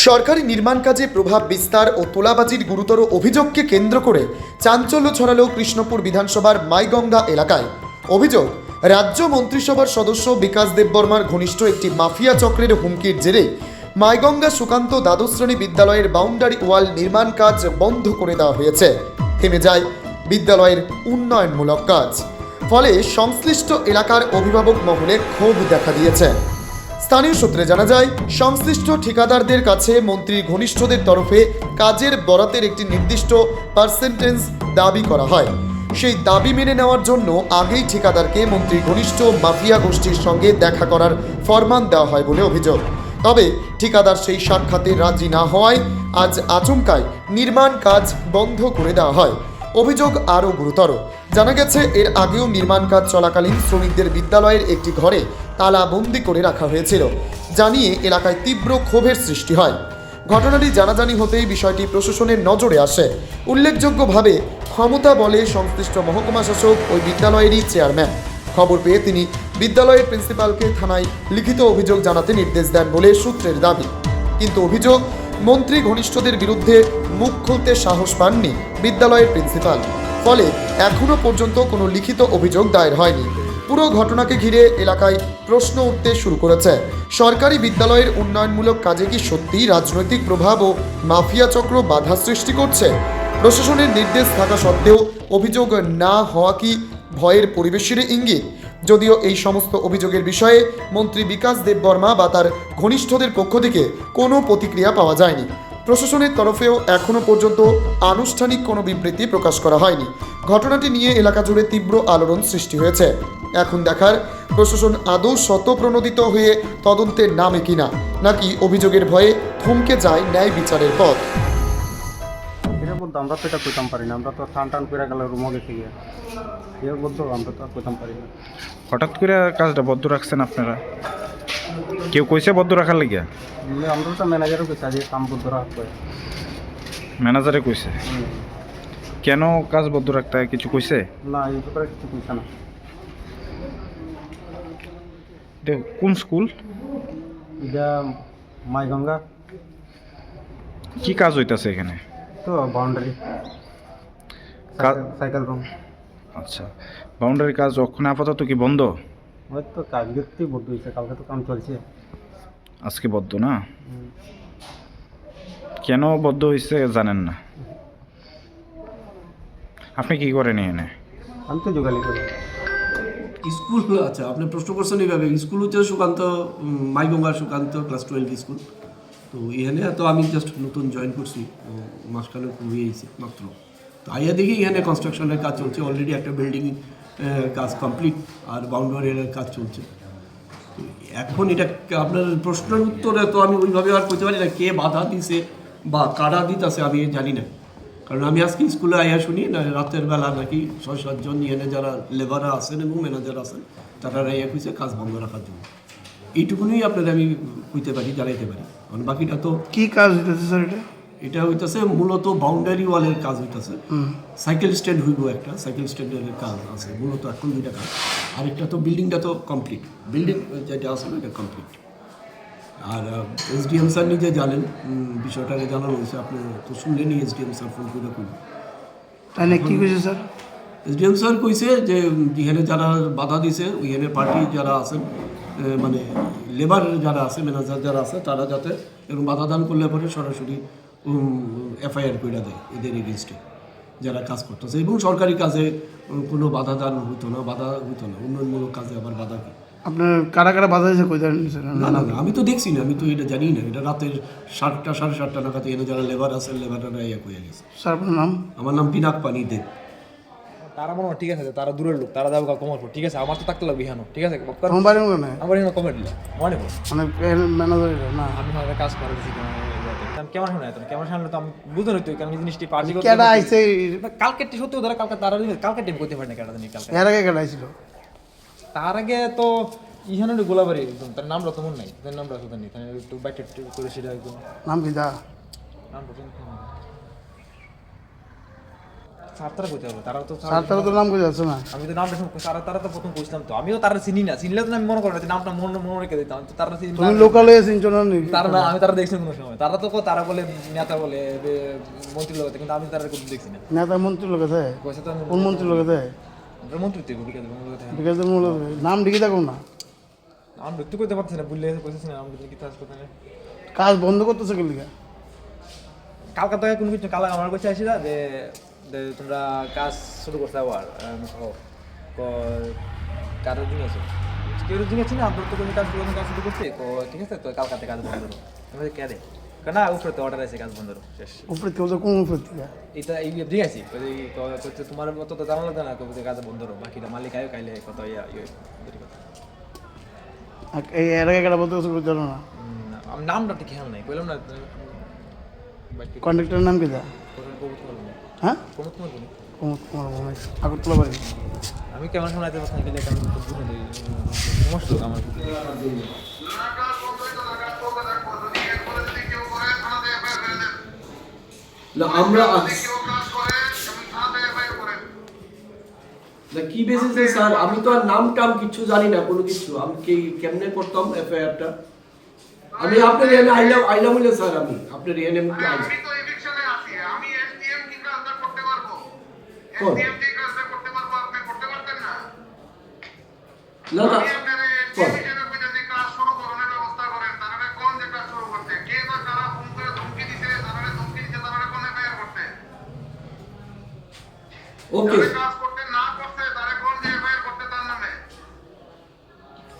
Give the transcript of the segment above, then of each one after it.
সরকারি নির্মাণ কাজে প্রভাব বিস্তার ও তোলাবাজির গুরুতর অভিযোগকে কেন্দ্র করে চাঞ্চল্য ছড়ালো কৃষ্ণপুর বিধানসভার মাইগঙ্গা এলাকায়। অভিযোগ, রাজ্য মন্ত্রিসভার সদস্য বিকাশ দেববর্মার ঘনিষ্ঠ একটি মাফিয়া চক্রের হুমকির জেরে মাইগঙ্গা সুকান্ত দ্বাদশ শ্রেণী বিদ্যালয়ের বাউন্ডারি ওয়াল নির্মাণ কাজ বন্ধ করে দেওয়া হয়েছে। থেমে যায় বিদ্যালয়ের উন্নয়নমূলক কাজ। ফলে সংশ্লিষ্ট এলাকার অভিভাবক মহলে ক্ষোভ দেখা দিয়েছে। স্থানীয় সূত্রে জানা যায়, সংশ্লিষ্ট ঠিকাদারদের কাছে মন্ত্রীর ঘনিষ্ঠদের তরফে কাজের বরাতের একটি নির্দিষ্ট পার্সেন্টেজ দাবি করা হয়। সেই দাবি মেনে নেওয়ার জন্য আগেই ঠিকাদারকে মন্ত্রীর ঘনিষ্ঠ মাফিয়া গোষ্ঠীর সঙ্গে দেখা করার ফরমান দেওয়া হয় বলে অভিযোগ। তবে ঠিকাদার সেই সাক্ষাতে রাজি না হওয়ায় আজ আচমকায় নির্মাণ কাজ বন্ধ করে দেওয়া হয়। অভিযোগ আরও গুরুতর। জানা গেছে, এর আগেও নির্মাণ কাজ চলাকালীন শ্রমিকদের বিদ্যালয়ের একটি ঘরে তালাবন্দি করে রাখা হয়েছিল, জানিয়ে এলাকায় তীব্র ক্ষোভের সৃষ্টি হয়। ঘটনাটি জানাজানি হতেই বিষয়টি প্রশাসনের নজরে আসে। উল্লেখযোগ্যভাবে ক্ষমতা বলে সংশ্লিষ্ট মহকুমা শাসক ওই বিদ্যালয়েরই চেয়ারম্যান। খবর পেয়ে তিনি বিদ্যালয়ের প্রিন্সিপালকে থানায় লিখিত অভিযোগ জানাতে নির্দেশ দেন বলে সূত্রের দাবি। কিন্তু অভিযোগ, মন্ত্রী ঘনিষ্ঠদের বিরুদ্ধে মুখ খুলতে সাহস পাননি বিদ্যালয়ের প্রিন্সিপাল। ফলে এখনো পর্যন্ত কোনো লিখিত অভিযোগ দায়ের হয়নি। পুরো ঘটনাকে ঘিরে এলাকায় প্রশ্ন উঠতে শুরু করেছে। সরকারি বিদ্যালয়ের উন্নয়নমূলক কাজে কি সত্যিই রাজনৈতিক প্রভাব ও মাফিয়া চক্র বাধা সৃষ্টি করছে? প্রশাসনের নির্দেশ থাকা সত্ত্বেও অভিযোগ না হওয়া কি ভয়ের পরিবেশের ইঙ্গিত? যদিও এই সমস্ত অভিযোগের বিষয়ে মন্ত্রী বিকাশ দেববর্মা বা তার ঘনিষ্ঠদের পক্ষ থেকে কোনো প্রতিক্রিয়া পাওয়া যায়নি। প্রশাসনের তরফেও এখনও পর্যন্ত আনুষ্ঠানিক কোনো বিবৃতি প্রকাশ করা হয়নি। ঘটনাটি নিয়ে এলাকা জুড়ে তীব্র আলোড়ন সৃষ্টি হয়েছে। এখন দেখার, প্রশাসন আদৌ শতপ্রণোদিত হয়ে তদন্তের নামে কিনা, নাকি অভিযোগের ভয়ে থমকে যায় ন্যায় বিচারের পথ। এটা বলতো আমরা তো এটা কইতাম পারি না, আমরা তো টান টান করে গেলে রুমও গেছে গিয়ে এর বলতো আমরা তো আর কইতাম পারি না। হঠাৎ করে কাজটা বদ্ধ রাখছেন আপনারা? কেউ কইছে বদ্ধ রাখার লাগিয়া? আমরা তো ম্যানেজারও কইছে আজ কাম বদ্ধ রাখতে। ম্যানেজারে কইছে? কেন কাজ বদ্ধ রাখতে কিছু কইছে? না, এই ব্যাপারে কিছু কইছে না। এটা কোন স্কুল? এটা মাইগঙ্গা। কি কাজ হইতাছে এখানে? তো বাউন্ডারি সাইকেল রুম। আচ্ছা, বাউন্ডারি কাজ ওখানে আপাতত কি বন্ধ? ওই তো কাজ দেখতেই বদ্ধ হয়েছে, কালকে তো কাম চলছে। আজকে বদ্ধ না? কেন বদ্ধ হয়েছে জানেন না? আপনি কি করেন এখানে? আমি তো যোগালি করি। স্কুল, আচ্ছা আপনি প্রশ্ন করছেন এইভাবে। স্কুল হচ্ছে সুকান্ত, মাইগঙ্গার সুকান্ত ক্লাস 12 স্কুল। তো এখানে তো আমি জাস্ট নতুন জয়েন করছি, মাসখানেক হয়েছে মাত্র। তো আইয়া দেখি এখানে কনস্ট্রাকশনের কাজ চলছে, অলরেডি একটা বিল্ডিং কাজ কমপ্লিট আর বাউন্ডারির কাজ চলছে। তো এখন এটা আপনার প্রশ্নের উত্তরে তো আমি ওইভাবে আর করতে পারি না কে বাধা দিছে বা কারা দিতেছে, আমি জানি না। কারণ আমি আজকে স্কুলে আইয়া শুনি না রাতের বেলা নাকি 6-7 জন এখানে যারা লেবাররা আছেন এবং ম্যানেজার আছেন তারা আইয়া কইছে কাজ বন্ধ রাখার জন্য। এইটুকুনই আপনাদের আমি কইতে পারি, জানাইতে পারি। কারণ বাকিটা তো কি কাজ হইতেছে স্যার? এটা হইতেছে মূলত বাউন্ডারি ওয়ালের কাজ হইতেছে। সাইকেল স্ট্যান্ড হইব, একটা সাইকেল স্ট্যান্ডের কাজ আছে মূলত, এখন দুইটা কাজ। আরেকটা তো বিল্ডিংটা তো কমপ্লিট, বিল্ডিং যেটা আছে এটা কমপ্লিট। আর এসডিএম স্যার নিজে জানেন বিষয়টাকে, জানানো হয়েছে, আপনি তো শুনলেনই এসডিএম স্যার ফোন করে কইল। তাহলে কি কইছে স্যার? এসডিএম স্যার কইছে যে এখানে যারা বাধা দিছে ওইখানে পার্টি যারা আছেন, মানে লেবার যারা আছে, ম্যানেজার যারা আছে, তারা যাতে এরকম বাধা দান করলে পরে সরাসরি এফআইআর করে দেয় এদের এগেনস্টে যারা কাজ করতেছে। এবং সরকারি কাজে কোনো বাধা দান হইতো না, উন্নয়নমূলক কাজে আবার বাধা কি? আপনার কারা কারা বাধা দিয়েছে কই জানেন স্যার? না না না, আমি তো দেখছি না, আমি তো এটা জানি না। এটা রাতের 7টা 7:30 নাগাদ এনে যারা লেবার আছে লেবাররা ইয়ে কইয়া গেছে। স্যার আপনার নাম? আমার নাম পিনাক পানি দেব। তারা মনে হয় ঠিক আছে, তারা দূরের লোক, তারা যাবো কমারপুর, ঠিক আছে, আমার তো থাকতে লাগবে এখানে, ঠিক আছে। আমার বাড়ি মনে হয় আমার এখানে কমেন্ট মনে মানে ম্যানেজার না, আমি হয়তো কাজ করে দিচ্ছি কেমন শোনা যেত, কেমন শোনালে তো আমি বুঝতে হইতো কারণ এই জিনিসটি পার্টি কেডা আইছে কালকে সত্যি ধরে কালকে তারা কালকে টিম করতে পারে না কেডা জানি কালকে। এর আগে কেডা আইছিল? তার আগে তো ইহানে গোলাবাড়ি একদম, তার নামটা তো মনে নাই, তার নামটা শুধু নেই, একটু বাইটে করে সেটা একদম নাম কি দা? নামটা স্যার তারা কইতে হবে তারা তো স্যার তারা তো নাম করে যাচ্ছে না। আমি তো নামটা তারা তারা তো প্রথম কইছিলাম তো আমিও তারা চিনি না চিনলে তো আমি মনে করি না যে নামটা মনে রেখে দিতাম তো তারা চিনি তুমি লোকালে চিনছো না নাকি? তারা না আমি তারা দেখছি কোনো সময় তারা তো তারা বলে নেতা বলে মন্ত্রী লোক কিন্তু আমি তারা কোনো দেখছি না নেতা মন্ত্রী লোকে দেয়? পয়সা তো কোন মন্ত্রী লোকে দেয়? মন্ত্রী তো বিকাশের মূল নাম লিখে থাকো না। আমি ঢুকতে করতে পারছি না বুঝলে কইছিস না আমি কি কাজ করতে না কাজ বন্ধ করতেছে কে লিখা? কালকা তো কোনো কিছু কালা আমার কাছে আসিলা যে তোমরা কাজ শুরু করতে আবার কারোর দিন আছে কেউ দিন আছে না আপনার তো কোনো কাজ শুরু করছে তো ঠিক আছে তো কালকাতে কাজ বন্ধ করো আমি কে দে কেন উপরে তো অর্ডার আছে কাজ বন্ধ করো শেষ উপরে কেউ তো কোন উপরে থেকে? এটা এই ঠিক আছে তোমার মতো তো জানা লাগবে না কবে কাজ বন্ধ করো বাকিটা মালিক আয়ো কাইলে কত এই এর আগে কেটা বলতে জানো না? আমি নামটা ঠিক খেয়াল নাই কইলাম না কন্ট্রাক্টরের নাম কি দা? হ্যাঁ কোনো তোমার বলি কুমুদ কুমার ভৌমিক, আগরতলা বাড়ি। আমি কেমন শোনাইতে পারছি না গেলে কেমন বুঝে নেই সমস্যা আমার না আমরা না কি বেসিসে স্যার আমি তো আর নাম টাম কিছু জানি না কোনো কিছু আমি কি কেমনে করতাম এফআইআরটা আমি আপনার এখানে আইলাম হইলে স্যার আমি আপনার এখানে আমি তো এভিকশনে আছি আমি এসডিএম কি কাজটা করতে পারবো কোন? এসডিএম কি কাজটা করতে পারবো আপনি করতে পারবেন না না না আমি আপনার কোন? এসডিএম হিসেবে কইতে যে কাজ শুরু করার ব্যবস্থা করেন তাহলে কোন যে কাজ শুরু করতে কে বা কারা ফোন করে ধমকি দিতে তাহলে ধমকি দিতে তাহলে কোন এফআইআর করতে ওকে যারা কাজ করতে না করতে তাহলে কোন যে এফআইআর করতে তার নামে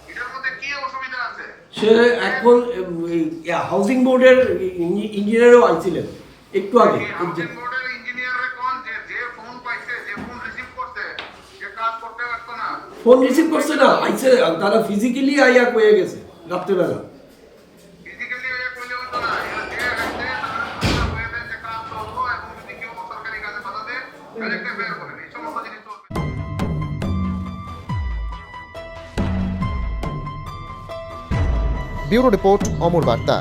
এটার মধ্যে কি অসুবিধা আছে সে এখন হাউজিং বোর্ডের ইঞ্জিনিয়ারও আইছিলেন একটু আগে হাউজিং বোর্ডের ইঞ্জিনিয়াররে কোন যে ফোন পাইছে যে ফোন রিসিভ করতে যে কাজ করতে পারতো না ফোন রিসিভ করছে না আইছে তারা ফিজিক্যালি আইয়া কয়ে গেছে রাত্রেবেলা ফিজিক্যালি হয়ে কইলে হতো না এরা যে হাইতে তারা হয়ে দেন যে কাজ করবো এবং যদি কেউ সরকারি কাজে বাধা দেয় তাহলে একটা বের করেন এই সমস্ত জিনিস চলবে ব্যুরো রিপোর্ট অমর বার্তা।